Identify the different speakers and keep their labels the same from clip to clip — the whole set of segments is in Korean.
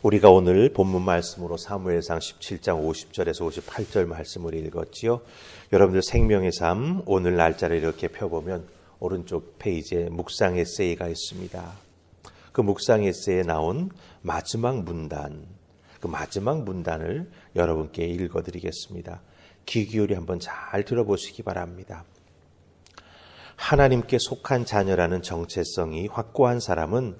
Speaker 1: 우리가 오늘 본문 말씀으로 사무엘상 17장 50절에서 58절 말씀을 읽었지요. 여러분들 생명의 삶 오늘 날짜를 이렇게 펴보면 오른쪽 페이지에 묵상 에세이가 있습니다. 그 묵상 에세이에 나온 마지막 문단, 그 마지막 문단을 여러분께 읽어드리겠습니다. 귀 기울이 한번 잘 들어보시기 바랍니다. 하나님께 속한 자녀라는 정체성이 확고한 사람은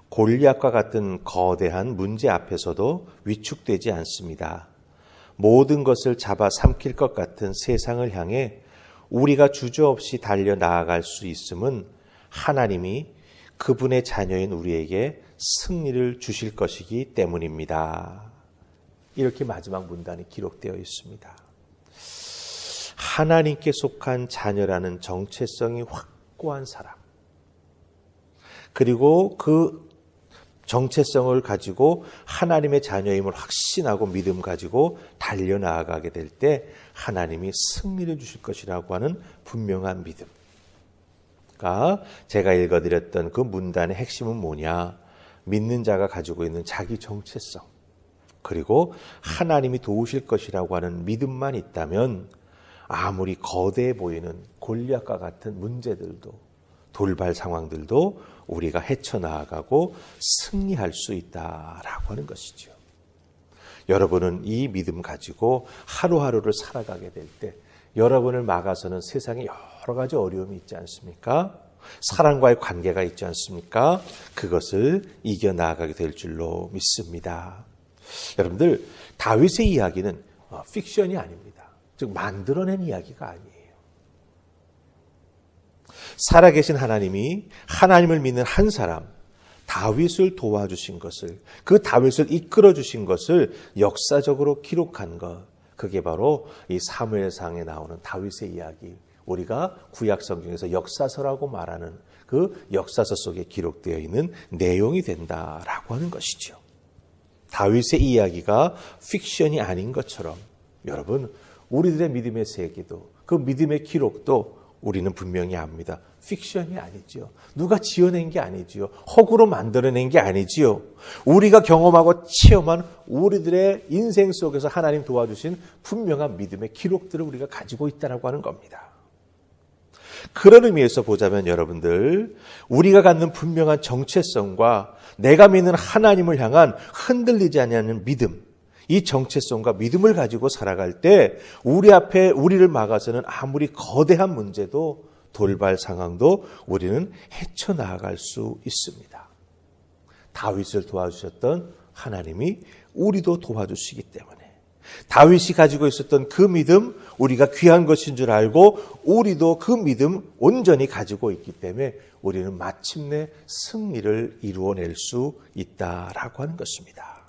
Speaker 1: 골리앗과 같은 거대한 문제 앞에서도 위축되지 않습니다. 모든 것을 잡아 삼킬 것 같은 세상을 향해 우리가 주저없이 달려 나아갈 수 있음은 하나님이 그분의 자녀인 우리에게 승리를 주실 것이기 때문입니다. 이렇게 마지막 문단이 기록되어 있습니다. 하나님께 속한 자녀라는 정체성이 확고한 사람, 그리고 그 정체성을 가지고 하나님의 자녀임을 확신하고 믿음 가지고 달려나아가게 될 때 하나님이 승리를 주실 것이라고 하는 분명한 믿음가 제가 읽어드렸던 그 문단의 핵심은 뭐냐? 믿는 자가 가지고 있는 자기 정체성, 그리고 하나님이 도우실 것이라고 하는 믿음만 있다면 아무리 거대해 보이는 골리앗과 같은 문제들도 돌발 상황들도 우리가 헤쳐나가고 승리할 수 있다라고 하는 것이죠. 여러분은 이 믿음 가지고 하루하루를 살아가게 될 때 여러분을 막아서는 세상에 여러 가지 어려움이 있지 않습니까? 사람과의 관계가 있지 않습니까? 그것을 이겨나가게 될 줄로 믿습니다. 여러분들, 다윗의 이야기는 픽션이 아닙니다. 즉 만들어낸 이야기가 아니에요. 살아계신 하나님이 하나님을 믿는 한 사람 다윗을 도와주신 것을, 그 다윗을 이끌어 주신 것을 역사적으로 기록한 것, 그게 바로 이 사무엘상에 나오는 다윗의 이야기, 우리가 구약 성경에서 역사서라고 말하는 그 역사서 속에 기록되어 있는 내용이 된다라고 하는 것이죠. 다윗의 이야기가 픽션이 아닌 것처럼 여러분, 우리들의 믿음의 세계도, 그 믿음의 기록도 우리는 분명히 압니다. 픽션이 아니지요. 누가 지어낸 게 아니지요. 허구로 만들어낸 게 아니지요. 우리가 경험하고 체험한 우리들의 인생 속에서 하나님 도와주신 분명한 믿음의 기록들을 우리가 가지고 있다고 하는 겁니다. 그런 의미에서 보자면 여러분들, 우리가 갖는 분명한 정체성과 내가 믿는 하나님을 향한 흔들리지 않는 믿음, 이 정체성과 믿음을 가지고 살아갈 때 우리 앞에 우리를 막아서는 아무리 거대한 문제도 돌발 상황도 우리는 헤쳐나갈 수 있습니다. 다윗을 도와주셨던 하나님이 우리도 도와주시기 때문에 다윗이 가지고 있었던 그 믿음, 우리가 귀한 것인 줄 알고 우리도 그 믿음 온전히 가지고 있기 때문에 우리는 마침내 승리를 이루어낼 수 있다라고 하는 것입니다.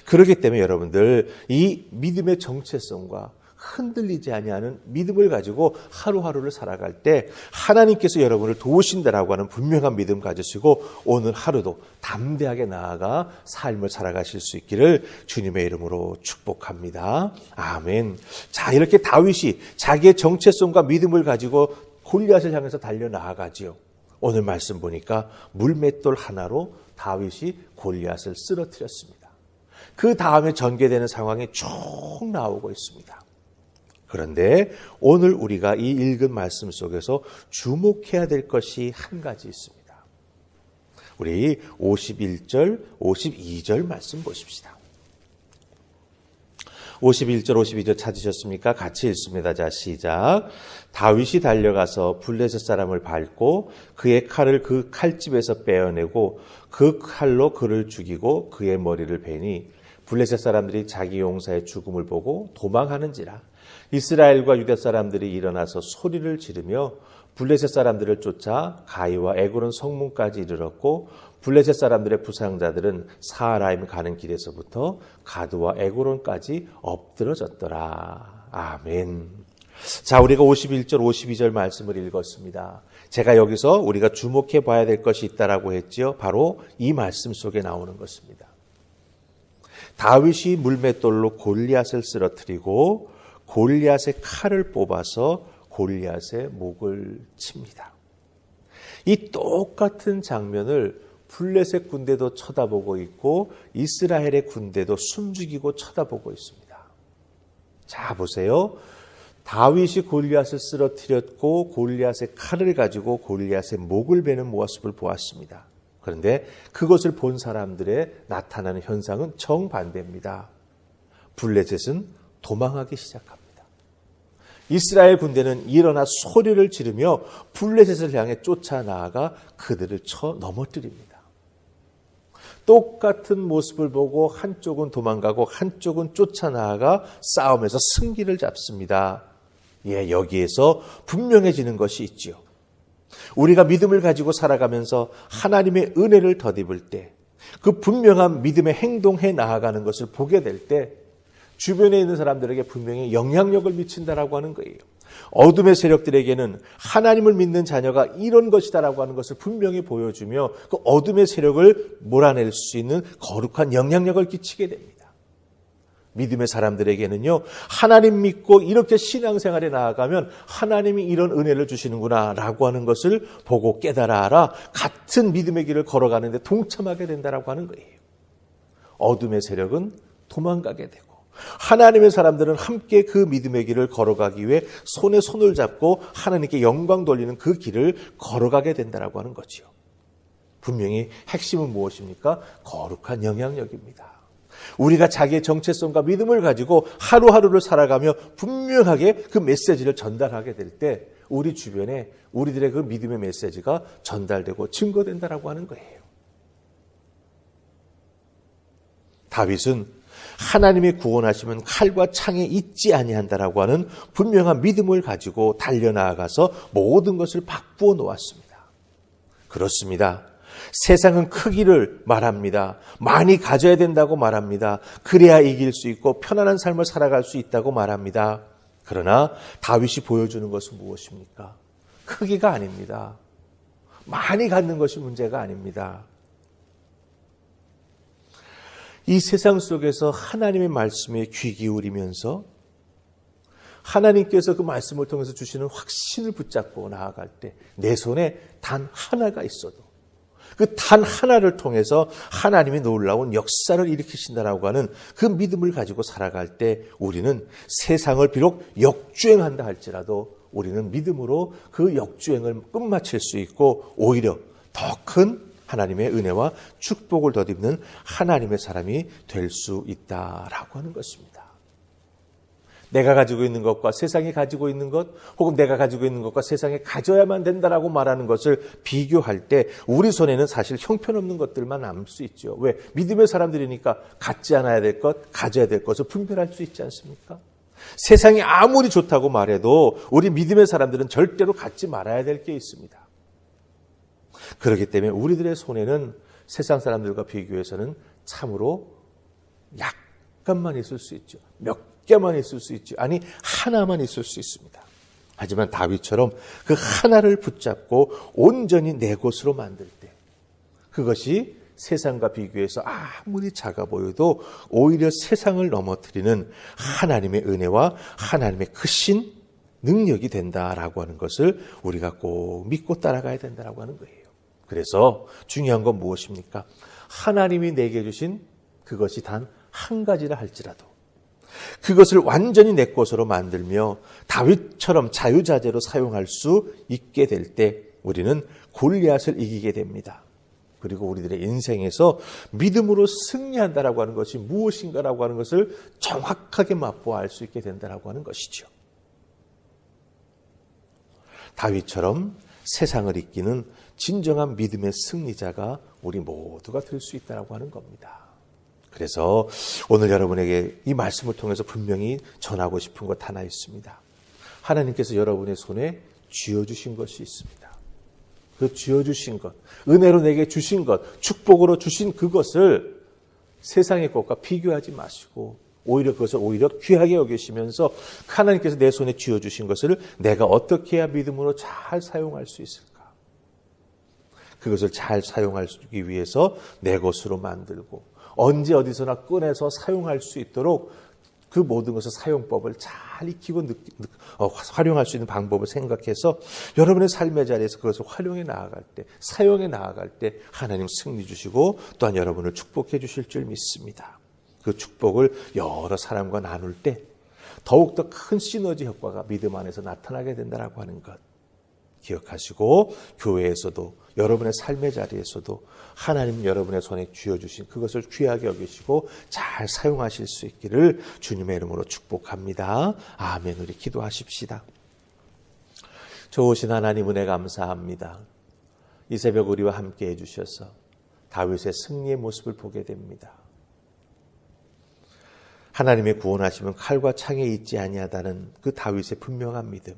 Speaker 1: 그렇기 때문에 여러분들, 이 믿음의 정체성과 흔들리지 아니하는 믿음을 가지고 하루하루를 살아갈 때 하나님께서 여러분을 도우신다라고 하는 분명한 믿음 가지시고 오늘 하루도 담대하게 나아가 삶을 살아가실 수 있기를 주님의 이름으로 축복합니다. 아멘. 자, 이렇게 다윗이 자기의 정체성과 믿음을 가지고 골리앗을 향해서 달려나아가지요. 오늘 말씀 보니까 물맷돌 하나로 다윗이 골리앗을 쓰러뜨렸습니다. 그 다음에 전개되는 상황이 쭉 나오고 있습니다. 그런데 오늘 우리가 이 읽은 말씀 속에서 주목해야 될 것이 한 가지 있습니다. 우리 51절, 52절 말씀 보십시다. 51절, 52절 찾으셨습니까? 같이 읽습니다. 자, 시작. 다윗이 달려가서 블레셋 사람을 밟고 그의 칼을 그 칼집에서 빼어내고 그 칼로 그를 죽이고 그의 머리를 베니 블레셋 사람들이 자기 용사의 죽음을 보고 도망하는지라. 이스라엘과 유다 사람들이 일어나서 소리를 지르며 블레셋 사람들을 쫓아 가이와 에그론 성문까지 이르렀고 블레셋 사람들의 부상자들은 사하라임 가는 길에서부터 가드와 에그론까지 엎드러졌더라. 아멘. 자, 우리가 51절, 52절 말씀을 읽었습니다. 제가 여기서 우리가 주목해 봐야 될 것이 있다라고 했지요. 바로 이 말씀 속에 나오는 것입니다. 다윗이 물맷돌로 골리앗을 쓰러뜨리고 골리앗의 칼을 뽑아서 골리앗의 목을 칩니다. 이 똑같은 장면을 블레셋 군대도 쳐다보고 있고 이스라엘의 군대도 숨죽이고 쳐다보고 있습니다. 자, 보세요. 다윗이 골리앗을 쓰러뜨렸고 골리앗의 칼을 가지고 골리앗의 목을 베는 모습을 보았습니다. 그런데 그것을 본 사람들의 나타나는 현상은 정반대입니다. 블레셋은 도망하기 시작합니다. 이스라엘 군대는 일어나 소리를 지르며 블레셋을 향해 쫓아나아가 그들을 쳐 넘어뜨립니다. 똑같은 모습을 보고 한쪽은 도망가고 한쪽은 쫓아나아가 싸움에서 승기를 잡습니다. 예, 여기에서 분명해지는 것이 있지요. 우리가 믿음을 가지고 살아가면서 하나님의 은혜를 덧입을 때, 그 분명한 믿음의 행동해 나아가는 것을 보게 될 때 주변에 있는 사람들에게 분명히 영향력을 미친다라고 하는 거예요. 어둠의 세력들에게는 하나님을 믿는 자녀가 이런 것이다라고 하는 것을 분명히 보여주며 그 어둠의 세력을 몰아낼 수 있는 거룩한 영향력을 끼치게 됩니다. 믿음의 사람들에게는요, 하나님 믿고 이렇게 신앙생활에 나아가면 하나님이 이런 은혜를 주시는구나 라고 하는 것을 보고 깨달아 알아 같은 믿음의 길을 걸어가는 데 동참하게 된다라고 하는 거예요. 어둠의 세력은 도망가게 되고 하나님의 사람들은 함께 그 믿음의 길을 걸어가기 위해 손에 손을 잡고 하나님께 영광 돌리는 그 길을 걸어가게 된다라고 하는 거지요. 분명히 핵심은 무엇입니까? 거룩한 영향력입니다. 우리가 자기의 정체성과 믿음을 가지고 하루하루를 살아가며 분명하게 그 메시지를 전달하게 될 때 우리 주변에 우리들의 그 믿음의 메시지가 전달되고 증거된다라고 하는 거예요. 다윗은 하나님의 구원하심은 칼과 창에 있지 아니한다라고 하는 분명한 믿음을 가지고 달려나가서 모든 것을 바꾸어 놓았습니다. 그렇습니다. 세상은 크기를 말합니다. 많이 가져야 된다고 말합니다. 그래야 이길 수 있고 편안한 삶을 살아갈 수 있다고 말합니다. 그러나 다윗이 보여주는 것은 무엇입니까? 크기가 아닙니다. 많이 갖는 것이 문제가 아닙니다. 이 세상 속에서 하나님의 말씀에 귀 기울이면서 하나님께서 그 말씀을 통해서 주시는 확신을 붙잡고 나아갈 때 내 손에 단 하나가 있어도 그 단 하나를 통해서 하나님이 놀라운 역사를 일으키신다라고 하는 그 믿음을 가지고 살아갈 때 우리는 세상을 비록 역주행한다 할지라도 우리는 믿음으로 그 역주행을 끝마칠 수 있고 오히려 더 큰 하나님의 은혜와 축복을 덧입는 하나님의 사람이 될 수 있다라고 하는 것입니다. 내가 가지고 있는 것과 세상이 가지고 있는 것, 혹은 내가 가지고 있는 것과 세상에 가져야만 된다라고 말하는 것을 비교할 때 우리 손에는 사실 형편없는 것들만 남을 수 있죠. 왜? 믿음의 사람들이니까 갖지 않아야 될 것, 가져야 될 것을 분별할 수 있지 않습니까? 세상이 아무리 좋다고 말해도 우리 믿음의 사람들은 절대로 갖지 말아야 될 게 있습니다. 그렇기 때문에 우리들의 손에는 세상 사람들과 비교해서는 참으로 약간만 있을 수 있죠. 몇 개만 있을 수 있죠. 아니, 하나만 있을 수 있습니다. 하지만 다윗처럼 그 하나를 붙잡고 온전히 내 것으로 만들 때 그것이 세상과 비교해서 아무리 작아 보여도 오히려 세상을 넘어뜨리는 하나님의 은혜와 하나님의 크신 능력이 된다라고 하는 것을 우리가 꼭 믿고 따라가야 된다라고 하는 거예요. 그래서 중요한 건 무엇입니까? 하나님이 내게 주신 그것이 단 한 가지라 할지라도 그것을 완전히 내 것으로 만들며 다윗처럼 자유자재로 사용할 수 있게 될 때 우리는 골리앗을 이기게 됩니다. 그리고 우리들의 인생에서 믿음으로 승리한다라고 하는 것이 무엇인가라고 하는 것을 정확하게 맛보아 알 수 있게 된다라고 하는 것이죠. 다윗처럼 세상을 이기는 진정한 믿음의 승리자가 우리 모두가 될 수 있다라고 하는 겁니다. 그래서 오늘 여러분에게 이 말씀을 통해서 분명히 전하고 싶은 것 하나 있습니다. 하나님께서 여러분의 손에 쥐어주신 것이 있습니다. 그 쥐어주신 것, 은혜로 내게 주신 것, 축복으로 주신 그것을 세상의 것과 비교하지 마시고 오히려 그것을 오히려 귀하게 여기시면서 하나님께서 내 손에 쥐어주신 것을 내가 어떻게 해야 믿음으로 잘 사용할 수 있을까? 그것을 잘 사용하기 위해서 내 것으로 만들고 언제 어디서나 꺼내서 사용할 수 있도록 그 모든 것을 사용법을 잘 익히고 활용할 수 있는 방법을 생각해서 여러분의 삶의 자리에서 그것을 활용해 나아갈 때, 사용해 나아갈 때 하나님 승리 주시고 또한 여러분을 축복해 주실 줄 믿습니다. 그 축복을 여러 사람과 나눌 때 더욱더 큰 시너지 효과가 믿음 안에서 나타나게 된다라고 하는 것 기억하시고, 교회에서도 여러분의 삶의 자리에서도 하나님 여러분의 손에 쥐어주신 그것을 귀하게 여기시고 잘 사용하실 수 있기를 주님의 이름으로 축복합니다. 아멘. 우리 기도하십시다. 좋으신 하나님 은혜 감사합니다. 이 새벽 우리와 함께 해주셔서 다윗의 승리의 모습을 보게 됩니다. 하나님의 구원하심은 칼과 창에 있지 아니하다는 그 다윗의 분명한 믿음,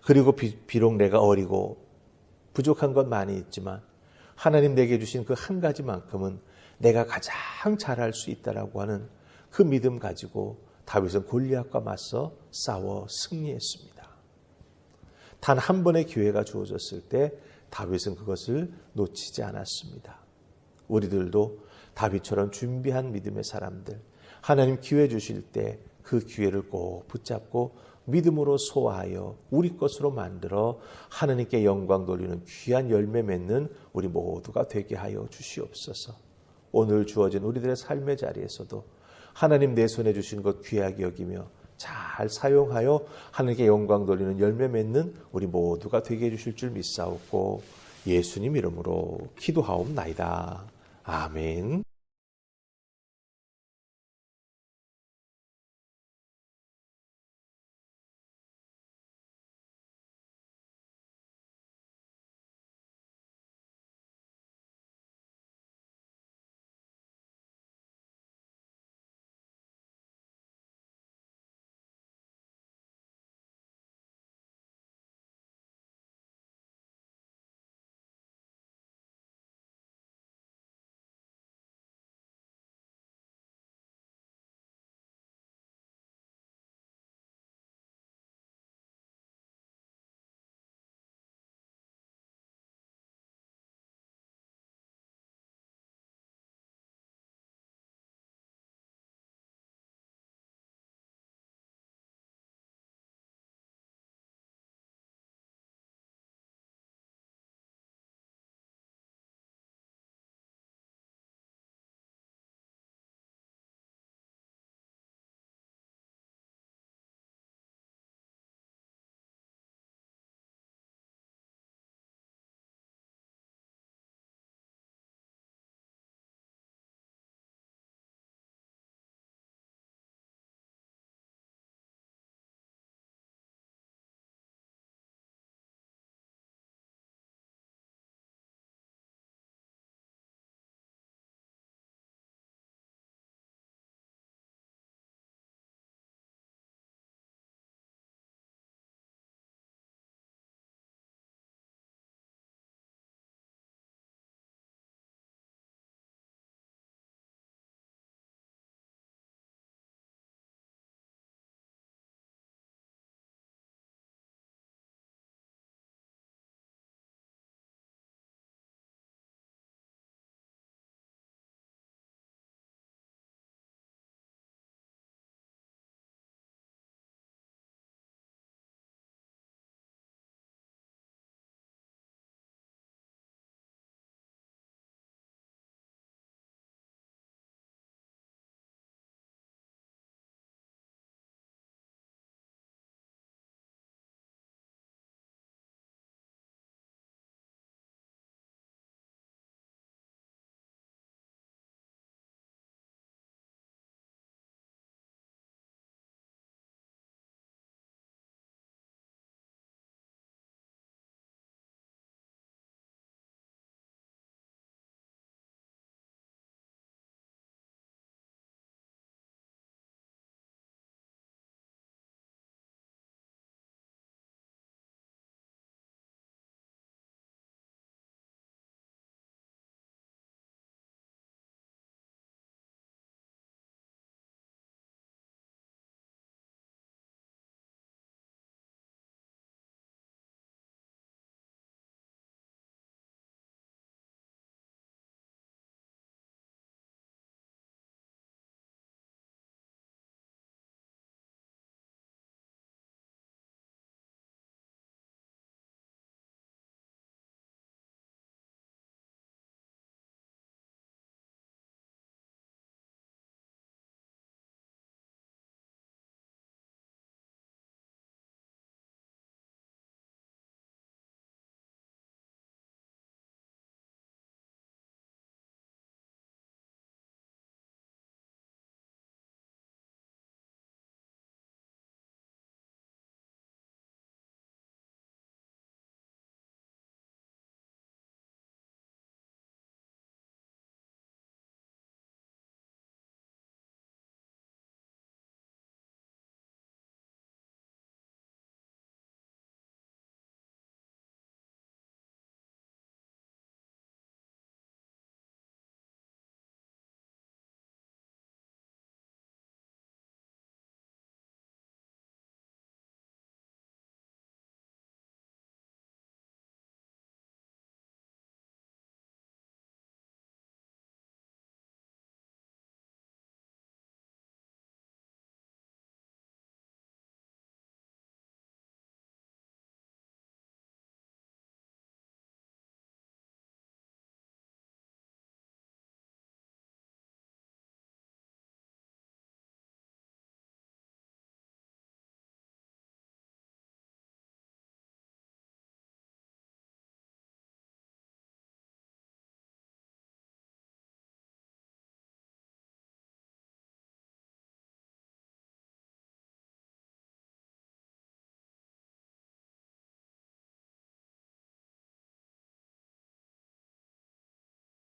Speaker 1: 그리고 비록 내가 어리고 부족한 건 많이 있지만 하나님 내게 주신 그 한 가지만큼은 내가 가장 잘할 수 있다라고 하는 그 믿음 가지고 다윗은 골리앗과 맞서 싸워 승리했습니다. 단 한 번의 기회가 주어졌을 때 다윗은 그것을 놓치지 않았습니다. 우리들도 다윗처럼 준비한 믿음의 사람들, 하나님 기회 주실 때 그 기회를 꼭 붙잡고 믿음으로 소화하여 우리 것으로 만들어 하나님께 영광 돌리는 귀한 열매 맺는 우리 모두가 되게 하여 주시옵소서. 오늘 주어진 우리들의 삶의 자리에서도 하나님 내 손에 주신 것 귀하게 여기며 잘 사용하여 하나님께 영광 돌리는 열매 맺는 우리 모두가 되게 해주실 줄 믿사옵고 예수님 이름으로 기도하옵나이다. 아멘.